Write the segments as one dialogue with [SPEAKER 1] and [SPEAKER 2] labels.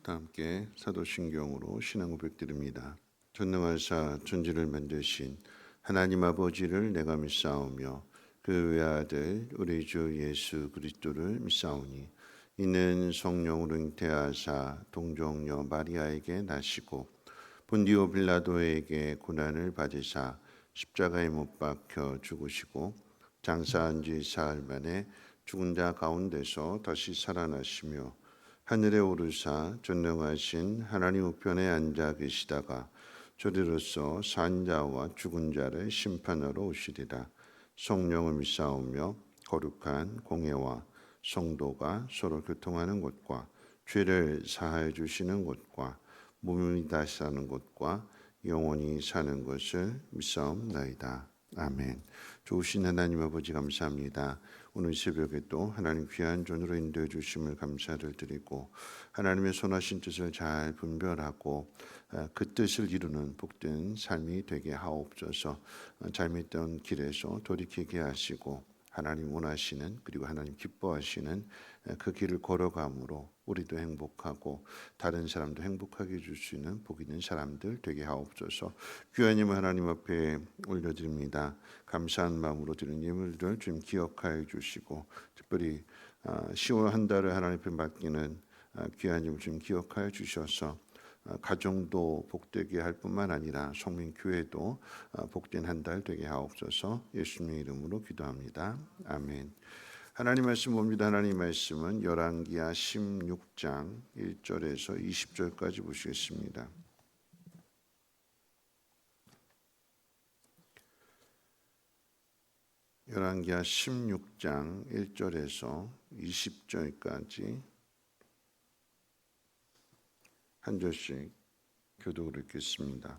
[SPEAKER 1] 다 함께 사도신경으로 신앙 고백드립니다. 전능하사 천지를 만드신 하나님 아버지를 내가 믿사오며 그 외아들 우리 주 예수 그리스도를 믿사오니 이는 성령으로 잉태하사 동정녀 마리아에게 나시고 본디오 빌라도에게 고난을 받으사 십자가에 못 박혀 죽으시고 장사한 지 사흘 만에 죽은 자 가운데서 다시 살아나시며 하늘에 오르사 전능하신 하나님 우편에 앉아 계시다가 저리로서 산 자와 죽은 자를 심판하러 오시리라. 성령을 믿사오며 거룩한 공회와 성도가 서로 교통하는 곳과 죄를 사하여 주시는 곳과 몸이 다시 사는 곳과 영원히 사는 것을 믿사옵나이다. 아멘. 좋으신 하나님 아버지 감사합니다. 오늘 새벽에 또 하나님 귀한 존으로 인도해 주심을 감사를 드리고 하나님의 선하신 뜻을 잘 분별하고 그 뜻을 이루는 복된 삶이 되게 하옵소서. 잘못된 길에서 돌이키게 하시고 하나님 원하시는 그리고 하나님 기뻐하시는 그 길을 걸어감으로 우리도 행복하고 다른 사람도 행복하게 해줄 수 있는 복 있는 사람들 되게 하옵소서. 귀한 예물 하나님 앞에 올려드립니다. 감사한 마음으로 드리는 예물들 주님 기억하여 주시고 특별히 10월 한 달을 하나님 앞에 맡기는 귀한 예물 주님 기억하여 주셔서 가정도 복되게 할 뿐만 아니라 성민교회도 복된 한 달 되게 하옵소서. 예수님의 이름으로 기도합니다. 아멘. 하나님 말씀 봅니다. 하나님 말씀은 열왕기하 16장 1절에서 20절까지 보시겠습니다. 열왕기하 16장 1절에서 20절까지 한 절씩 교독을 읽겠습니다.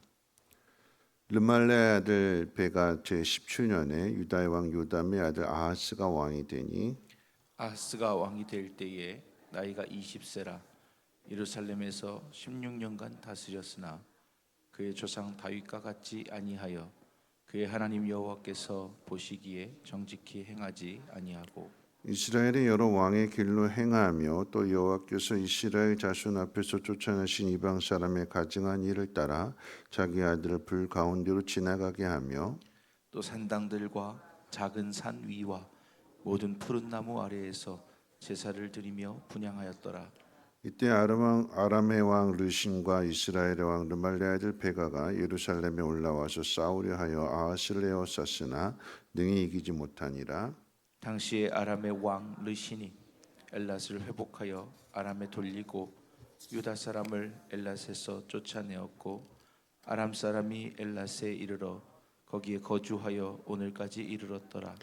[SPEAKER 1] 르말레 아들 베가 제17년에 유다의 왕 요담의 아들 아하스가 왕이 되니
[SPEAKER 2] 아하스가 왕이 될 때에 나이가 20세라 예루살렘에서 16년간 다스렸으나 그의 조상 다윗과 같지 아니하여 그의 하나님 여호와께서 보시기에 정직히 행하지 아니하고
[SPEAKER 1] 이스라엘의 여러 왕의 길로 행하며 또 여호와께서 이스라엘 자손 앞에서 쫓아내신 이방 사람의 가증한 일을 따라 자기 아들을 불 가운데로 지나가게 하며
[SPEAKER 2] 또 산당들과 작은 산 위와 모든 푸른 나무 아래에서 제사를 드리며 분향하였더라.
[SPEAKER 1] 이때 아람의 왕 르신과 이스라엘의 왕 르말레 아들 베가가 예루살렘에 올라와서 싸우려 하여 아하스를 에워쌌으나 능히 이기지 못하니라.
[SPEAKER 2] 당시에 아람의 왕 르신이 엘랏을 회복하여 아람에 돌리고 유다 사람을 엘랏에서 쫓아내었고 아람 사람이 엘랏에 이르러 거기에 거주하여 오늘까지 이르렀더라.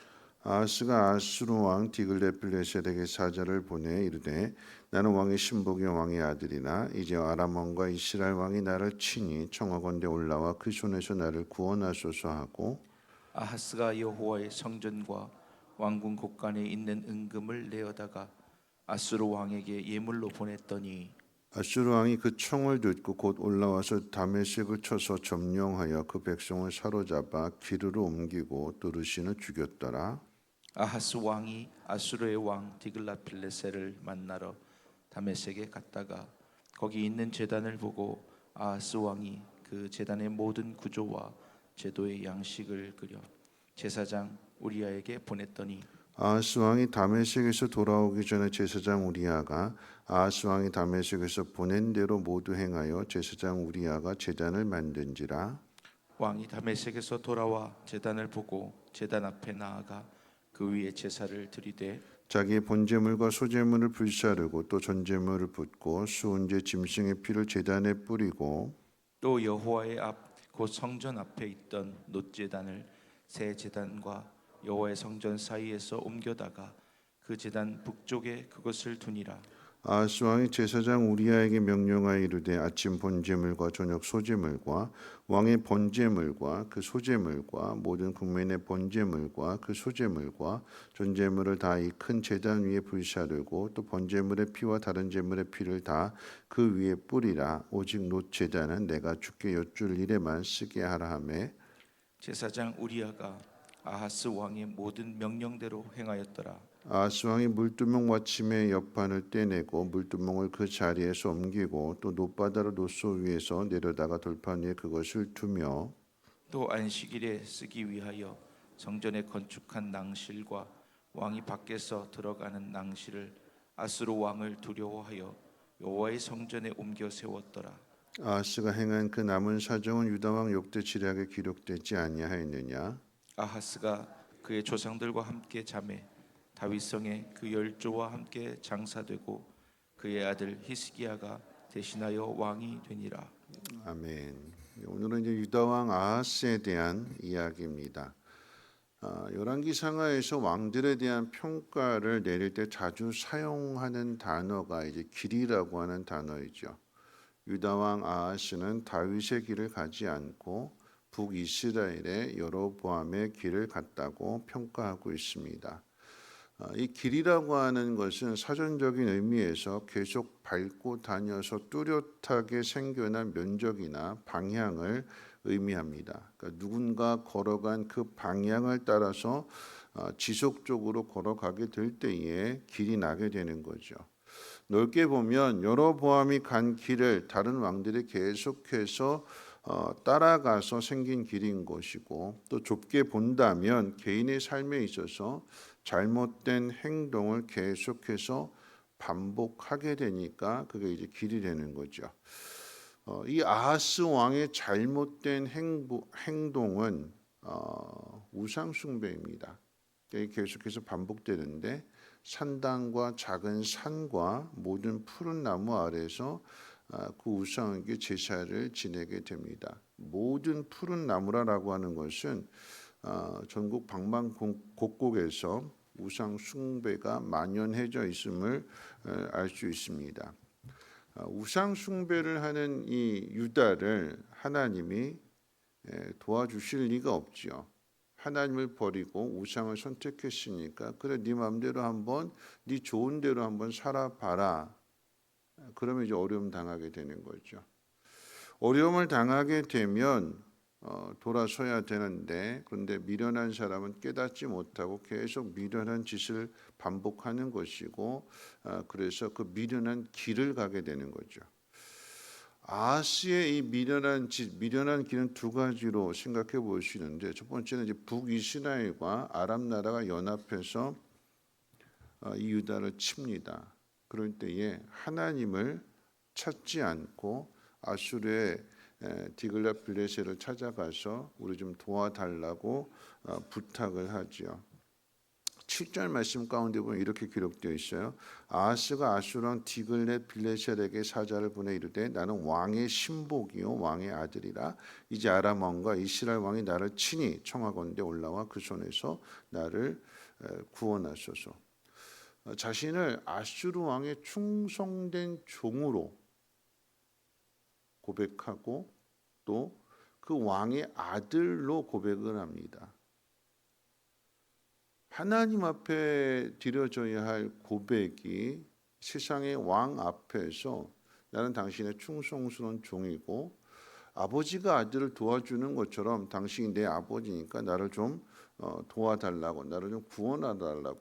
[SPEAKER 1] 아하스가 아수르 왕 디글렛필레셋에게 사자를 보내 이르되 나는 왕의 신복이 왕의 아들이나 이제 아람 왕과 이스라엘 왕이 나를 치니 청하건대 올라와 그 손에서 나를 구원하소서 하고
[SPEAKER 2] 아하스가 여호와의 성전과 왕궁 곳간에 있는 은금을 내어다가 아수르 왕에게 예물로 보냈더니
[SPEAKER 1] 아수르 왕이 그 청을 듣고 곧 올라와서 다메섹을 쳐서 점령하여 그 백성을 사로잡아 기르로 옮기고 또 르신을 죽였더라.
[SPEAKER 2] 아하스 왕이 아수르의 왕 디글라필레셀을 만나러 다메섹에 갔다가 거기 있는 제단을 보고 아하스 왕이 그 제단의 모든 구조와 제도의 양식을 그려 제사장 우리아에게 보냈더니
[SPEAKER 1] 아하스 왕이 다메섹에서 돌아오기 전에 제사장 우리아가 아하스 왕이 다메섹에서 보낸 대로 모두 행하여 제사장 우리아가 제단을 만든지라.
[SPEAKER 2] 왕이 다메섹에서 돌아와 제단을 보고 제단 앞에 나아가 그 위에 제사를 드리되
[SPEAKER 1] 자기의 본제물과 소제물을 불사르고 또 전제물을 붓고 수은제 짐승의 피를 제단에 뿌리고
[SPEAKER 2] 또 여호와의 앞 곧 성전 앞에 있던 놋제단을 새 제단과 여호와의 성전 사이에서 옮겨다가 그 제단 북쪽에 그것을 두니라.
[SPEAKER 1] 아하스 왕이 제사장 우리아에게 명령하여 이르되 아침 본제물과 저녁 소제물과 왕의 번제물과 그 소제물과 모든 국민의 번제물과 그 소제물과 전제물을 다 이 큰 제단 위에 불사르고 또 번제물의 피와 다른 제물의 피를 다 그 위에 뿌리라. 오직 놋 제단은 내가 주께 여쭐 일에만 쓰게 하라 하매
[SPEAKER 2] 제사장 우리아가 아하스 왕의 모든 명령대로 행하였더라.
[SPEAKER 1] 아하스 왕이 물두멍 받침의 옆판을 떼내고 물두멍을 그 자리에서 옮기고 또 놋바다로 놋소 위에서 내려다가 돌판 위에 그것을 두며
[SPEAKER 2] 또 안식일에 쓰기 위하여 성전에 건축한 낭실과 왕이 밖에서 들어가는 낭실을 아수르 왕을 두려워하여 여호와의 성전에 옮겨 세웠더라.
[SPEAKER 1] 아하스가 행한 그 남은 사정은 유다 왕 역대 지략에 기록되지 아니하였느냐?
[SPEAKER 2] 아하스가 그의 조상들과 함께 잠에 다윗성에 그 열조와 함께 장사되고 그의 아들 히스기야가 대신하여 왕이 되니라.
[SPEAKER 1] 아멘. 오늘은 이제 유다 왕 아하스에 대한 이야기입니다. 열왕기상하에서 왕들에 대한 평가를 내릴 때 자주 사용하는 단어가 이제 길이라고 하는 단어이죠. 유다 왕 아하스는 다윗의 길을 가지 않고 북이스라엘의 여로보암의 길을 갔다고 평가하고 있습니다. 이 길이라고 하는 것은 사전적인 의미에서 계속 밟고 다녀서 뚜렷하게 생겨난 면적이나 방향을 의미합니다. 그러니까 누군가 걸어간 그 방향을 따라서 지속적으로 걸어가게 될 때에 길이 나게 되는 거죠. 넓게 보면 여로보암이 간 길을 다른 왕들이 계속해서 따라가서 생긴 길인 것이고, 또 좁게 본다면 개인의 삶에 있어서 잘못된 행동을 계속해서 반복하게 되니까 그게 이제 길이 되는 거죠. 이 아하스 왕의 잘못된 행동은 우상 숭배입니다. 계속해서 반복되는데 산당과 작은 산과 모든 푸른 나무 아래에서 그 우상에게 제사를 지내게 됩니다. 모든 푸른 나무라고 하는 것은 전국 방방곡곡에서 우상 숭배가 만연해져 있음을 알 수 있습니다. 우상 숭배를 하는 이 유다를 하나님이 도와주실 리가 없지요. 하나님을 버리고 우상을 선택했으니까 그래 네 마음대로 한번 네 좋은 대로 한번 살아봐라. 그러면 이제 어려움 당하게 되는 거죠. 어려움을 당하게 되면 돌아서야 되는데 그런데 미련한 사람은 깨닫지 못하고 계속 미련한 짓을 반복하는 것이고 그래서 그 미련한 길을 가게 되는 거죠. 아하스의 이 미련한 길은 두 가지로 생각해 볼 수 있는데 첫 번째는 이제 북이스라엘과 아람 나라가 연합해서 이 유다를 칩니다. 그럴 때에 하나님을 찾지 않고 아수르의 디글랏빌레셀을 찾아가서 우리 좀 도와달라고 부탁을 하지요. 7절 말씀 가운데 보면 이렇게 기록되어 있어요. 아하스가 아수르 왕 디글렛빌레셀에게 사자를 보내 이르되 나는 왕의 신복이요 왕의 아들이라 이제 아람 왕과 이스라엘 왕이 나를 친히 청하건대 올라와 그 손에서 나를 구원하소서. 자신을 아수르 왕의 충성된 종으로 고백하고 또 그 왕의 아들로 고백을 합니다. 하나님 앞에 드려져야 할 고백이 세상의 왕 앞에서 나는 당신의 충성스러운 종이고 아버지가 아들을 도와주는 것처럼 당신이 내 아버지니까 나를 좀 도와달라고 나를 좀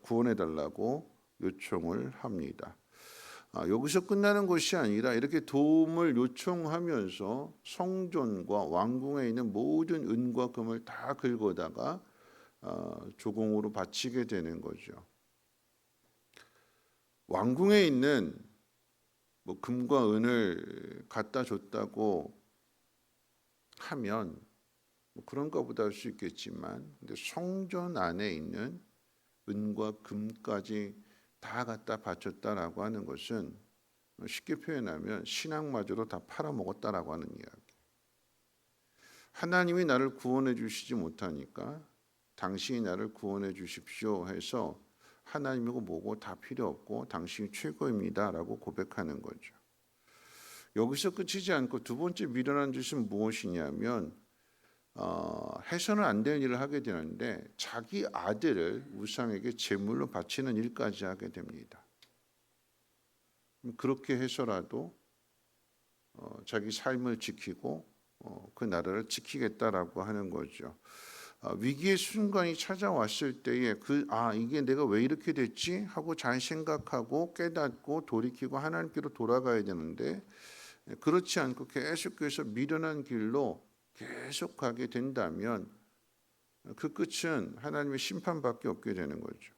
[SPEAKER 1] 구원해달라고 요청을 합니다. 여기서 끝나는 것이 아니라 이렇게 도움을 요청하면서 성전과 왕궁에 있는 모든 은과 금을 다 긁어다가 조공으로 바치게 되는 거죠. 왕궁에 있는 뭐 금과 은을 갖다 줬다고 하면 뭐 그런가 보다 할 수 있겠지만 근데 성전 안에 있는 은과 금까지 다 갖다 바쳤다라고 하는 것은 쉽게 표현하면 신앙마저도 다 팔아먹었다라고 하는 이야기. 하나님이 나를 구원해 주시지 못하니까 당신이 나를 구원해 주십시오 해서 하나님이고 뭐고 다 필요 없고 당신이 최고입니다라고 고백하는 거죠. 여기서 끝이지 않고 두 번째 미련한 짓은 무엇이냐면 해서는 안 될 일을 하게 되는데 자기 아들을 우상에게 제물로 바치는 일까지 하게 됩니다. 그렇게 해서라도 자기 삶을 지키고 그 나라를 지키겠다라고 하는 거죠. 위기의 순간이 찾아왔을 때에 이게 내가 왜 이렇게 됐지 하고 잘 생각하고 깨닫고 돌이키고 하나님께로 돌아가야 되는데, 그렇지 않고 계속해서 미련한 길로 계속 가게 된다면 그 끝은 하나님의 심판밖에 없게 되는 거죠.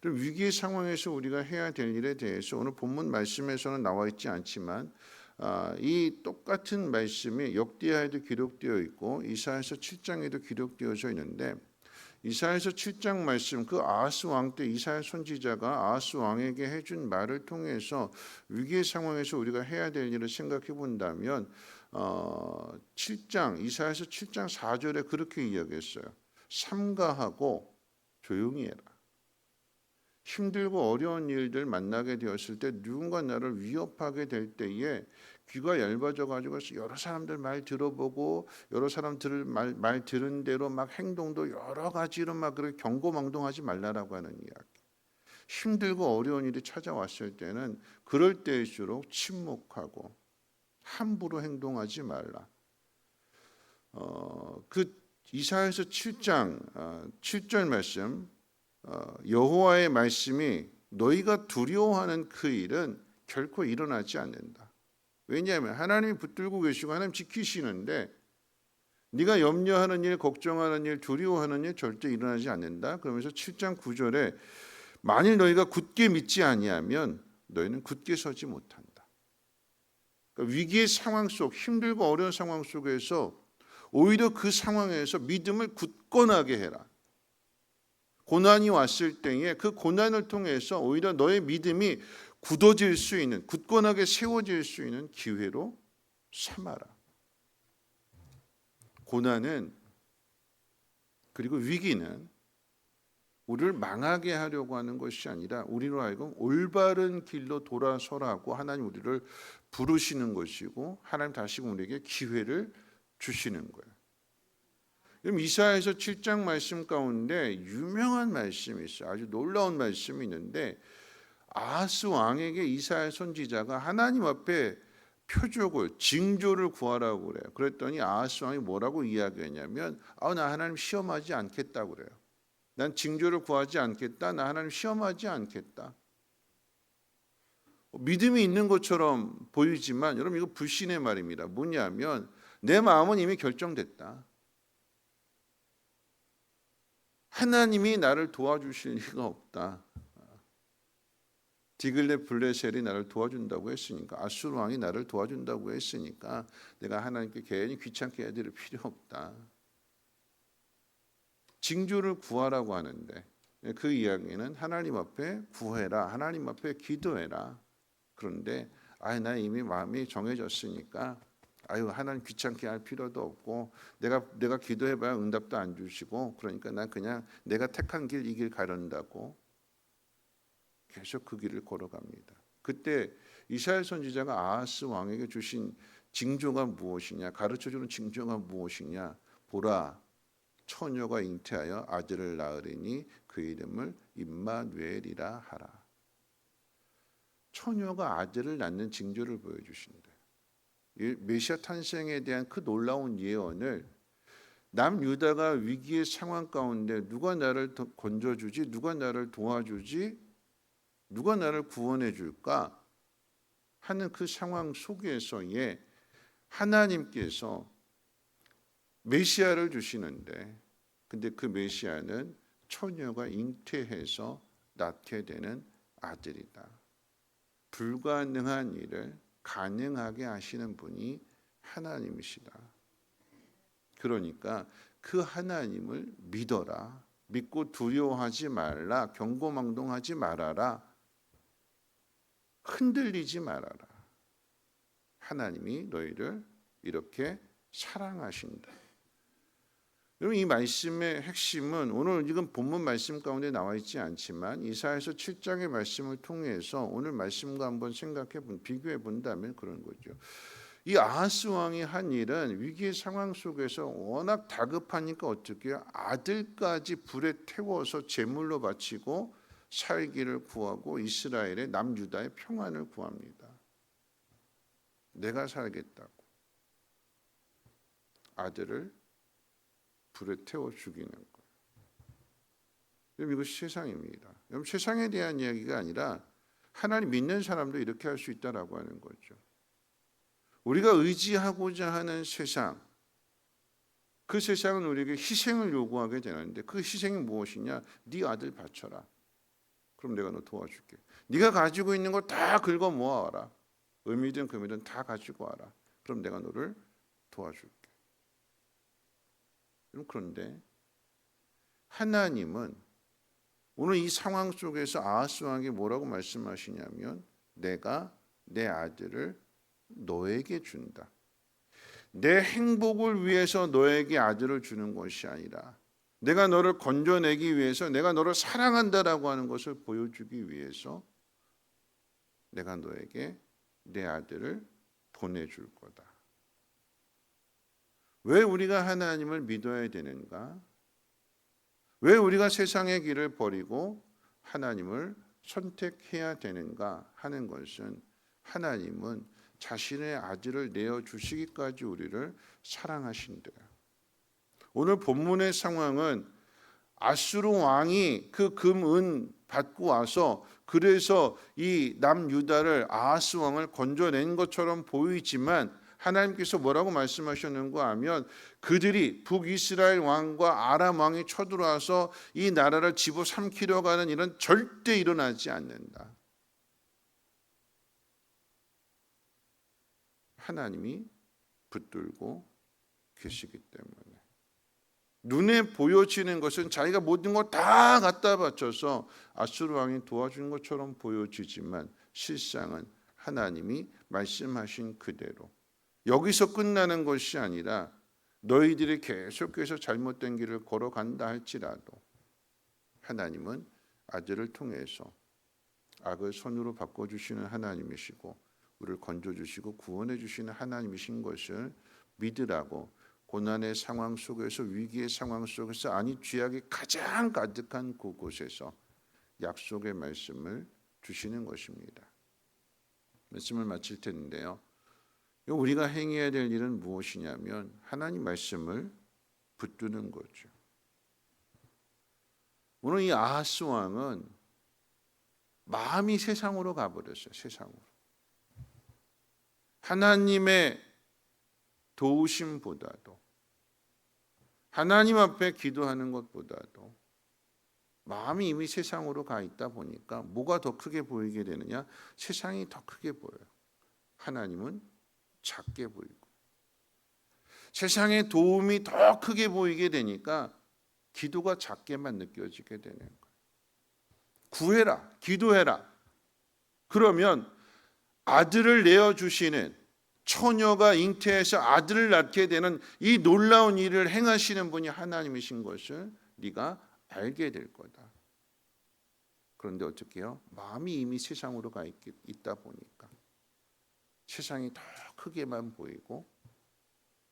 [SPEAKER 1] 그럼 위기의 상황에서 우리가 해야 될 일에 대해서 오늘 본문 말씀에서는 나와 있지 않지만 이 똑같은 말씀이 역대하에도 기록되어 있고 이사야서 7장에도 기록되어져 있는데, 이사야서 7장 말씀, 그 아하스 왕 때 이사야 선지자가 아하스 왕에게 해준 말을 통해서 위기의 상황에서 우리가 해야 될 일을 생각해 본다면 7장 이사야서 7장 4절에 그렇게 이야기했어요. 삼가하고 조용히 해라. 힘들고 어려운 일들 만나게 되었을 때 누군가 나를 위협하게 될 때에 귀가 얇아져 가지고 여러 사람들 말 들어보고 여러 사람들 말 들은 대로 막 행동도 여러 가지로 막 그렇게 경고망동하지 말라라고 하는 이야기. 힘들고 어려운 일이 찾아왔을 때는 그럴 때일수록 침묵하고 함부로 행동하지 말라. 그 이사야서 7장 7절 말씀, 여호와의 말씀이 너희가 두려워하는 그 일은 결코 일어나지 않는다. 왜냐하면 하나님이 붙들고 계시고 하나님 지키시는데 네가 염려하는 일, 걱정하는 일, 두려워하는 일 절대 일어나지 않는다. 그러면서 7장 9절에 만일 너희가 굳게 믿지 아니하면 너희는 굳게 서지 못한다. 그러니까 위기의 상황 속, 힘들고 어려운 상황 속에서 오히려 그 상황에서 믿음을 굳건하게 해라. 고난이 왔을 때에 그 고난을 통해서 오히려 너의 믿음이 굳어질 수 있는, 굳건하게 세워질 수 있는 기회로 삼아라. 고난은, 그리고 위기는 우리를 망하게 하려고 하는 것이 아니라 우리로 하여금 올바른 길로 돌아서라고 하나님 우리를 부르시는 것이고, 하나님 다시금 우리에게 기회를 주시는 거예요. 그럼 이사야서 7장 말씀 가운데 유명한 말씀이 있어요. 아주 놀라운 말씀이 있는데, 아하스 왕에게 이사야 선지자가 하나님 앞에 표적을, 징조를 구하라고 그래요. 그랬더니 아하스 왕이 뭐라고 이야기했냐면 나 하나님 시험하지 않겠다고 그래요. 난 징조를 구하지 않겠다. 나 하나님 시험하지 않겠다. 믿음이 있는 것처럼 보이지만 여러분, 이거 불신의 말입니다. 뭐냐면 내 마음은 이미 결정됐다. 하나님이 나를 도와주실 리가 없다. 디글렛 블레셀이 나를 도와준다고 했으니까, 아수르 왕이 나를 도와준다고 했으니까 내가 하나님께 괜히 귀찮게 해드릴 필요 없다. 징조를 구하라고 하는데 그 이야기는 하나님 앞에 구해라, 하나님 앞에 기도해라. 그런데 나 이미 마음이 정해졌으니까 하나님 귀찮게 할 필요도 없고 내가 기도해봐야 응답도 안 주시고, 그러니까 난 그냥 내가 택한 길 이 길 가련다고 계속 그 길을 걸어갑니다. 그때 이사야 선지자가 아하스 왕에게 주신 징조가 무엇이냐, 가르쳐주는 징조가 무엇이냐. 보라, 처녀가 잉태하여 아들을 낳으리니 그 이름을 임마누엘이라 하라. 처녀가 아들을 낳는 징조를 보여주신대. 메시아 탄생에 대한 그 놀라운 예언을 남유다가 위기의 상황 가운데 누가 나를 건져주지, 누가 나를 도와주지, 누가 나를 구원해 줄까 하는 그 상황 속에서의 하나님께서 메시아를 주시는데, 근데 그 메시아는 처녀가 잉태해서 낳게 되는 아들이다. 불가능한 일을 가능하게 하시는 분이 하나님이시다. 그러니까 그 하나님을 믿어라. 믿고 두려워하지 말라. 경고망동하지 말아라. 흔들리지 말아라. 하나님이 너희를 이렇게 사랑하신다. 여러분, 이 말씀의 핵심은 오늘 이건 본문 말씀 가운데 나와 있지 않지만 이사야서 7장의 말씀을 통해서 오늘 말씀과 한번 비교해 본다면 그런 거죠. 이 아하스 왕이 한 일은 위기의 상황 속에서 워낙 다급하니까 어떻게 해요? 아들까지 불에 태워서 제물로 바치고 살기를 구하고 이스라엘의 남유다의 평안을 구합니다. 내가 살겠다고 아들을 불에 태워 죽이는 거예요. 여러분 이거 세상입니다. 여러분 세상에 대한 이야기가 아니라 하나님 믿는 사람도 이렇게 할 수 있다라고 하는 거죠. 우리가 의지하고자 하는 세상, 그 세상은 우리에게 희생을 요구하게 되는데 그 희생이 무엇이냐? 네 아들 바쳐라. 그럼 내가 너 도와줄게. 네가 가지고 있는 거 다 긁어 모아와라. 음이든 금이든 다 가지고 와라. 그럼 내가 너를 도와줄게. 그런데 하나님은 오늘 이 상황 속에서 아하스 왕이 뭐라고 말씀하시냐면 내가 내 아들을 너에게 준다. 내 행복을 위해서 너에게 아들을 주는 것이 아니라 내가 너를 건져내기 위해서 내가 너를 사랑한다라고 하는 것을 보여주기 위해서 내가 너에게 내 아들을 보내줄 거다. 왜 우리가 하나님을 믿어야 되는가? 왜 우리가 세상의 길을 버리고 하나님을 선택해야 되는가 하는 것은 하나님은 자신의 아들을 내어주시기까지 우리를 사랑하신대요. 오늘 본문의 상황은 아수르 왕이 그 금, 은 받고 와서 그래서 이 남유다를 아하스 왕을 건져낸 것처럼 보이지만 하나님께서 뭐라고 말씀하셨는가 하면 그들이 북이스라엘 왕과 아람 왕이 쳐들어와서 이 나라를 집어삼키려고 하는 일은 절대 일어나지 않는다. 하나님이 붙들고 계시기 때문에 눈에 보여지는 것은 자기가 모든 걸 다 갖다 바쳐서 아수르 왕이 도와주는 것처럼 보여지지만 실상은 하나님이 말씀하신 그대로 여기서 끝나는 것이 아니라 너희들이 계속해서 잘못된 길을 걸어간다 할지라도 하나님은 아들을 통해서 악을 선으로 바꿔주시는 하나님이시고 우리를 건져주시고 구원해주시는 하나님이신 것을 믿으라고 고난의 상황 속에서 위기의 상황 속에서 아니 죄악이 가장 가득한 그곳에서 약속의 말씀을 주시는 것입니다. 말씀을 마칠 텐데요. 우리가 행해야 될 일은 무엇이냐면 하나님 말씀을 붙드는 거죠. 오늘 이 아하스 왕은 마음이 세상으로 가버렸어요. 세상으로. 하나님의 도우심보다도 하나님 앞에 기도하는 것보다도 마음이 이미 세상으로 가 있다 보니까 뭐가 더 크게 보이게 되느냐? 세상이 더 크게 보여요. 하나님은 작게 보이고 세상의 도움이 더 크게 보이게 되니까 기도가 작게만 느껴지게 되는 거예요. 구해라, 기도해라. 그러면 아들을 내어주시는 처녀가 잉태해서 아들을 낳게 되는 이 놀라운 일을 행하시는 분이 하나님이신 것을 네가 알게 될 거다. 그런데 어떻게 해요? 마음이 이미 세상으로 가 있다 보니까 세상이 더 크게만 보이고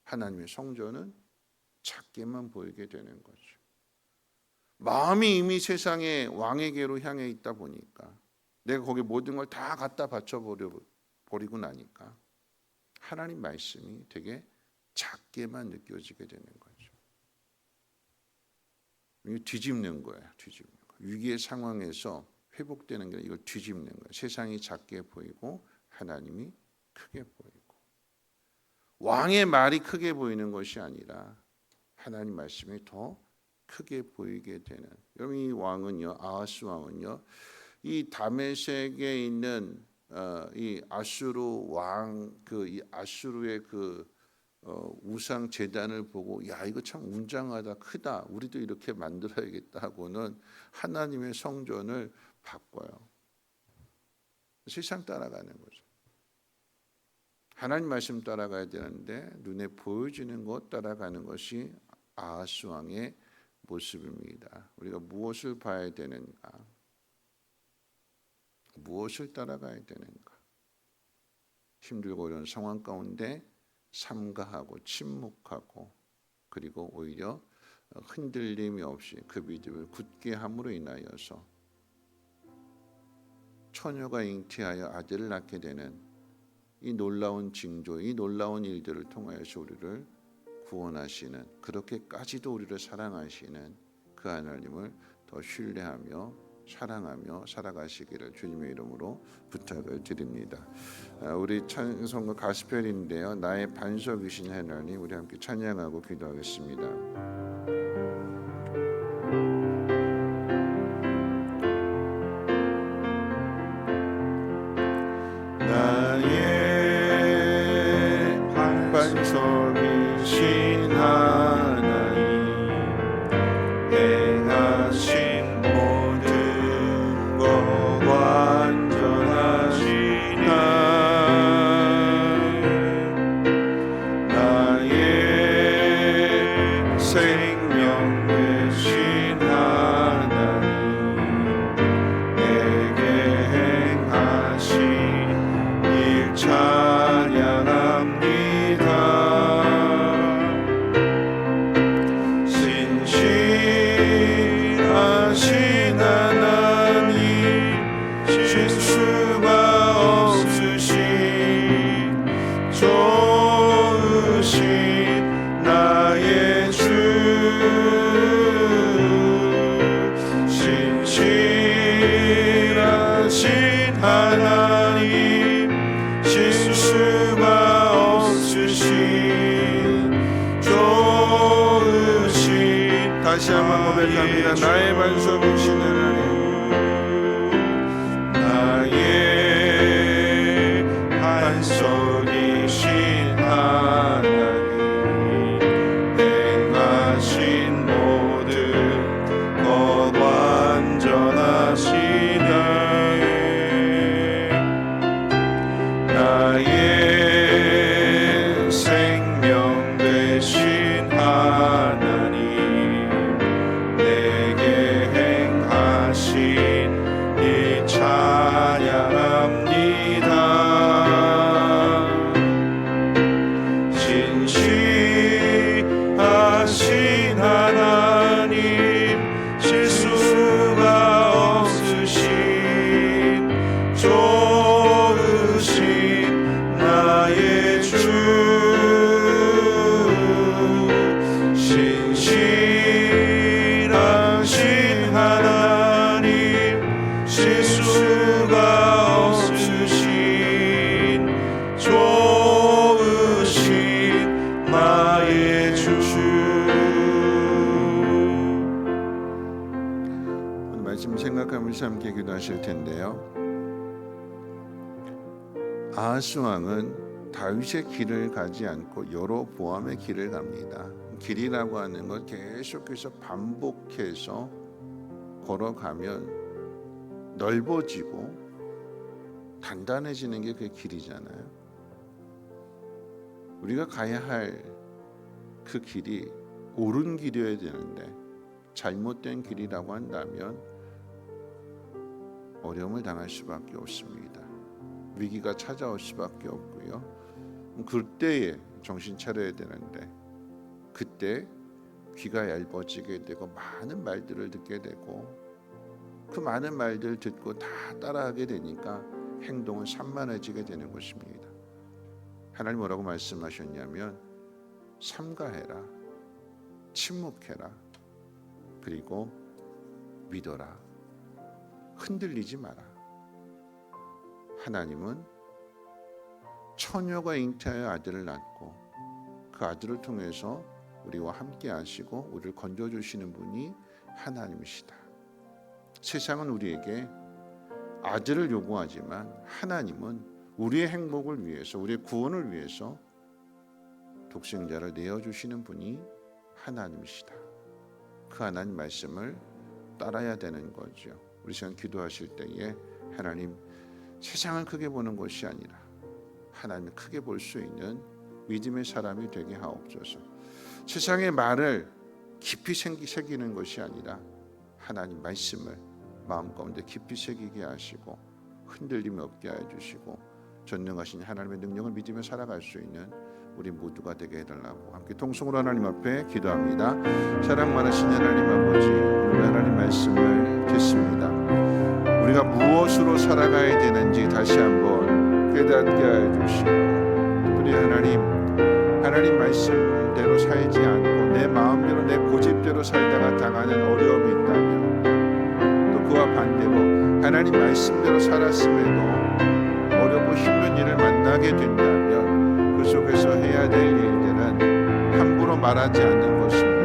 [SPEAKER 1] 하나님의 성전은 작게만 보이게 되는 거죠. 마음이 이미 세상의 왕에게로 향해 있다 보니까 내가 거기 모든 걸 다 갖다 바쳐버리고 나니까 하나님 말씀이 되게 작게만 느껴지게 되는 거죠. 이거 뒤집는 거예요. 뒤집는 거. 위기의 상황에서 회복되는 게 이걸 뒤집는 거예요. 세상이 작게 보이고 하나님이 크게 보이고 왕의 말이 크게 보이는 것이 아니라 하나님 말씀이 더 크게 보이게 되는. 여러분 이 왕은요, 아하스 왕은요, 이 다메섹에 있는 이 아수르 왕 이 아수르의 우상 제단을 보고 야 이거 참 웅장하다 크다 우리도 이렇게 만들어야겠다 하고는 하나님의 성전을 바꿔요. 세상 따라가는 거죠. 하나님 말씀 따라가야 되는데 눈에 보여지는 것 따라가는 것이 아하스 왕의 모습입니다. 우리가 무엇을 봐야 되는가? 무엇을 따라가야 되는가? 힘들고 이런 상황 가운데 삼가하고 침묵하고 그리고 오히려 흔들림이 없이 그 믿음을 굳게 함으로 인하여서 처녀가 잉태하여 아들을 낳게 되는 이 놀라운 징조, 이 놀라운 일들을 통하여서 우리를 구원하시는, 그렇게까지도 우리를 사랑하시는 그 하나님을 더 신뢰하며 사랑하며 살아가시기를 주님의 이름으로 부탁을 드립니다. 우리 찬송가 가스펠인데요, 나의 반석이신 하나님, 우리 함께 찬양하고 기도하겠습니다. 나의 반석이신 하나님, 행하신 모든 것 완전하시나, 나의 생명 되신 하나님, 내게 행하신 일 찬양합니다. 신실하신 하나님, 실수가 없으신 좋으신 나의 주, 신실하신 하나님, 실수가 없으신 좋으신, 다시 한번 고백합니다. 나의 반석이신 하나님, 나의 반석이신 하나님, 행하신 모든 것 완전하시네, 나의 생명 되신 하나님, 내게 행하신 이 찬양합니다. 신실하신 하나님, 실수가 없으신 좋으신 나의 주, 신실하신 하나님, 실수가 없으신 좋으신 나의 주. 오늘 말씀 생각하면서 함께 기도하실 텐데요, 아하스 왕은 다윗의 길을 가지 않고 여로보암의 길을 갑니다. 길이라고 하는 것 계속해서 반복해서 걸어가면 넓어지고 단단해지는 게 그 길이잖아요. 우리가 가야 할 그 길이 옳은 길이어야 되는데 잘못된 길이라고 한다면 어려움을 당할 수밖에 없습니다. 위기가 찾아올 수밖에 없고요. 그때에 정신 차려야 되는데 그때 귀가 얇아지게 되고 많은 말들을 듣게 되고, 그 많은 말들 듣고 다 따라하게 되니까 행동은 산만해지게 되는 것입니다. 하나님 뭐라고 말씀하셨냐면 삼가해라, 침묵해라, 그리고 믿어라, 흔들리지 마라. 하나님은 처녀가 잉태하여 아들을 낳고 그 아들을 통해서 우리와 함께 하시고 우리를 건져주시는 분이 하나님이시다. 세상은 우리에게 아들을 요구하지만 하나님은 우리의 행복을 위해서, 우리의 구원을 위해서 독생자를 내어주시는 분이 하나님이시다. 그 하나님 말씀을 따라야 되는 거죠. 우리 시간 기도하실 때에 하나님, 세상을 크게 보는 것이 아니라 하나님을 크게 볼 수 있는 믿음의 사람이 되게 하옵소서. 세상의 말을 깊이 새기는 것이 아니라 하나님 말씀을 마음 가운데 깊이 새기게 하시고 흔들림이 없게 해주시고 전능하신 하나님의 능력을 믿으며 살아갈 수 있는 우리 모두가 되게 해달라고 함께 통성으로 하나님 앞에 기도합니다. 사랑 많으신 하나님 아버지, 오늘 하나님 말씀을 듣습니다. 우리가 무엇으로 살아가야 되는지 다시 한번 깨닫게 해주시고, 우리 하나님 말씀 대로 살지 않고 내 마음대로 내 고집대로 살다가 당하는 어려움이 있다면, 또 그와 반대로 하나님 말씀대로 살았음에도 어렵고 힘든 일을 만나게 된다면 그 속에서 해야 될 일들은 함부로 말하지 않는 것입니다.